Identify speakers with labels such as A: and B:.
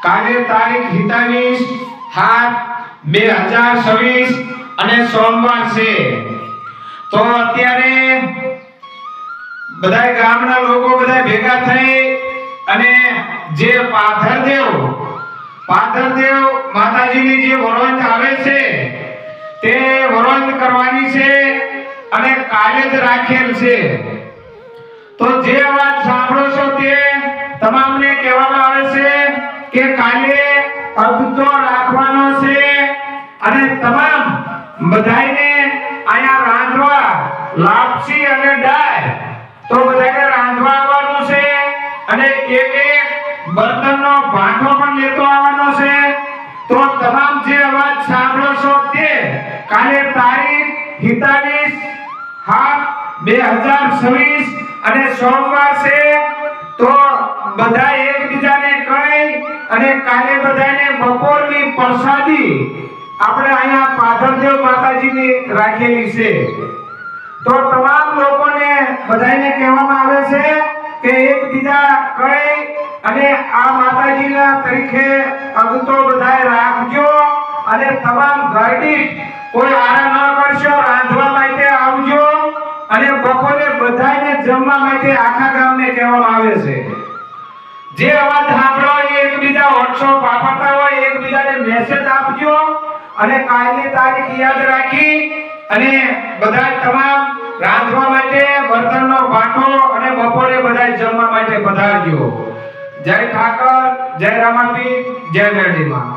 A: કાલે તારીખ 27/7/2026 અને સોમવાર છે। તો અત્યારે બધા ગામના લોકો બધા ભેગા થઈ અને જે પાથરદેવ માતાજીની જે વરોંત આવે છે તે વરોંત કરવાની છે અને કાલે જ રાખેલ છે। તો જે વાત સાંભળો છો તે તમામને કહેવામાં આવે છે કે કાલે અગતો રાખવાનો છે અને તમામ બધાને આયા રાંધવા લાપસી અને દાળ તો બધાને રાંધવા આવવાનું છે અને એક બર્તનનો ભાંડો પણ લેતો આવવાનો છે। તો તમામ જે અવાજ સાંભળો છો તે કાલે તારીખ 27/7/2026 અને સોમવાર છે। તો બધા એકબીજાને કહી અને કાલે બધાને બપોરની પ્રસાદી આપણે અહીંયા પાથરદેવ માતાજીની રાખેલી છે। તો તમામ લોકોને બધાને કહેવામાં આવે છે કે એકબીજા કહી અને આ માતાજીના તરીકે અગતો બધાય રાખજો અને તમામ ઘરડી કોઈ આરા ન કરશો, રાંધવા માટે આવજો અને બપોરે બધાને જમવા માટે આખા ગામને કહેવામાં આવે છે। જે અવાજ સાંભળો એ એકબીજા WhatsApp વાપરતા હોય એકબીજાને મેસેજ આપજો અને કાલની તારીખ યાદ રાખી અને બધા તમામ રાંધવા માટે બર્તનનો ભાંડો અને બપોરે બધા જમવા માટે પધારજો। જય ઠાકર, જય રામાપીર, જય મેરડીમાં।